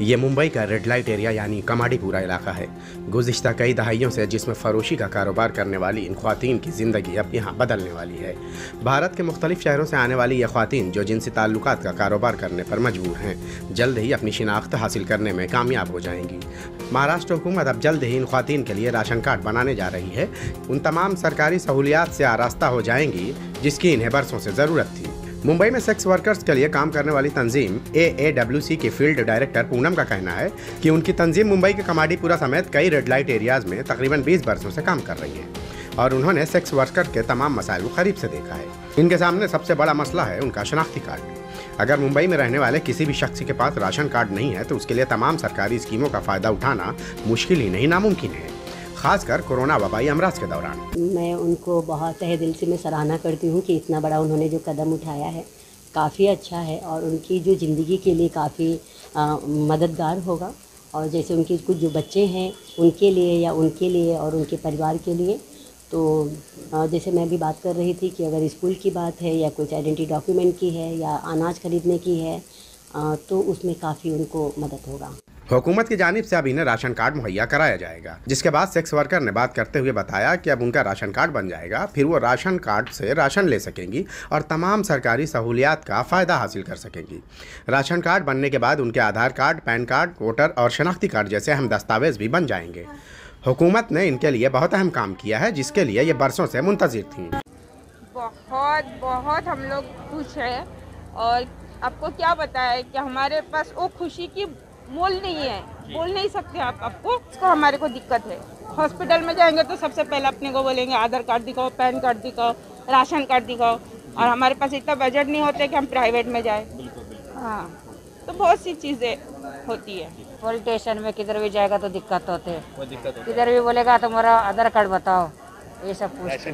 ये मुंबई का red light area यानी कमाडीपुरा इलाका है। गुज़िश्ता कई दहाइयों से जिसमें फरोशी का कारोबार करने वाली इन ख्वातीन की ज़िंदगी अब यहाँ बदलने वाली है। भारत के मुख्तलिफ शहरों से आने वाली ये ख्वातीन जो जिनसी ताल्लुकात का कारोबार करने पर मजबूर हैं, जल्द ही अपनी शिनाख्त हासिल करने में कामयाब हो जाएंगी। महाराष्ट्र हुकूमत अब जल्द ही इन ख्वातीन के लिए राशन कार्ड बनाने जा रही है। उन तमाम सरकारी सहूलियात से आरास्ता हो जाएंगी जिसकी इन्हें बरसों से ज़रूरत थी। मुंबई में सेक्स वर्कर्स के लिए काम करने वाली तंजीम AAWC के फील्ड डायरेक्टर पूनम का कहना है कि उनकी तंजीम मुंबई के कमाडीपुरा समेत कई रेड लाइट एरियाज में तकरीबन 20 बरसों से काम कर रही है और उन्होंने सेक्स वर्कर के तमाम मसाइल को करीब से देखा है। इनके सामने सबसे बड़ा मसला है उनका शनाख्ती कार्ड। अगर मुंबई में रहने वाले किसी भी शख्स के पास राशन कार्ड नहीं है तो उसके लिए तमाम सरकारी स्कीमों का फ़ायदा उठाना मुश्किल ही नहीं नामुमकिन है, खासकर कोरोना वबाई अमराज के दौरान। मैं उनको बहुत तहे दिल से मैं सराहना करती हूँ कि इतना बड़ा उन्होंने जो कदम उठाया है काफ़ी अच्छा है और उनकी जो ज़िंदगी के लिए काफ़ी मददगार होगा। और जैसे उनके कुछ जो बच्चे हैं उनके लिए और उनके परिवार के लिए, तो जैसे मैं भी बात कर रही थी कि अगर स्कूल की बात है या कुछ आइडेंटिटी डॉक्यूमेंट की है या अनाज खरीदने की है तो उसमें काफ़ी उनको मदद होगा। हुकूमत की जानिब से अब इन्हें राशन कार्ड मुहैया कराया जाएगा, जिसके बाद सेक्स वर्कर ने बात करते हुए बताया कि अब उनका राशन कार्ड बन जाएगा, फिर वो राशन कार्ड से राशन ले सकेंगी और तमाम सरकारी सहूलियात का फ़ायदा हासिल कर सकेंगी। राशन कार्ड बनने के बाद उनके आधार कार्ड, पैन कार्ड, वोटर और शनाख्ती कार्ड जैसे अहम दस्तावेज भी बन जाएंगे। हुकूमत ने इनके लिए बहुत अहम काम किया है जिसके लिए ये बरसों से मुंतज़िर थी। बहुत हम लोग खुश हैं और आपको क्या बताया कि हमारे पास वो खुशी की मोल नहीं है, बोल नहीं सकते आपको। इसको हमारे को दिक्कत है। हॉस्पिटल में जाएंगे तो सबसे पहले अपने को बोलेंगे आधार कार्ड दिखाओ, पैन कार्ड दिखाओ, राशन कार्ड दिखाओ और हमारे पास इतना बजट नहीं होता कि हम प्राइवेट में जाए। हाँ, तो बहुत सी चीज़ें होती है। पुलिस स्टेशन में किधर भी जाएगा तो दिक्कत होते है, किधर भी बोलेगा तुम्हारा आधार कार्ड बताओ, ये सब पूछते,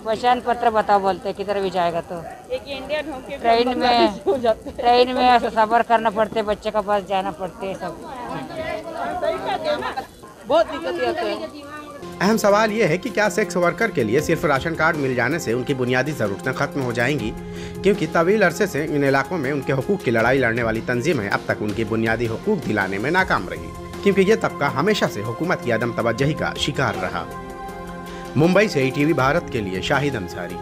पहचान पत्र बताओ बोलते, किधर भी जाएगा तो। एक इंडियन होके ट्रेन में सफर करना पड़ते, बच्चे का पास जाना पड़ते, सब बहुत दिक्कत आती है। अहम सवाल ये है कि क्या सेक्स वर्कर के लिए सिर्फ राशन कार्ड मिल जाने से उनकी बुनियादी ज़रूरतें ख़त्म हो जाएंगी, क्योंकि तवील अरसे से इन इलाकों में उनके हुकूक की लड़ाई लड़ने वाली तंजीमें अब तक उनकी बुनियादी हुकूक दिलाने में नाकाम रही, क्योंकि ये तबका हमेशा से हुकूमत की अदम तवज्जुही का शिकार रहा। मुंबई से ETV भारत के लिए शाहिद अंसारी।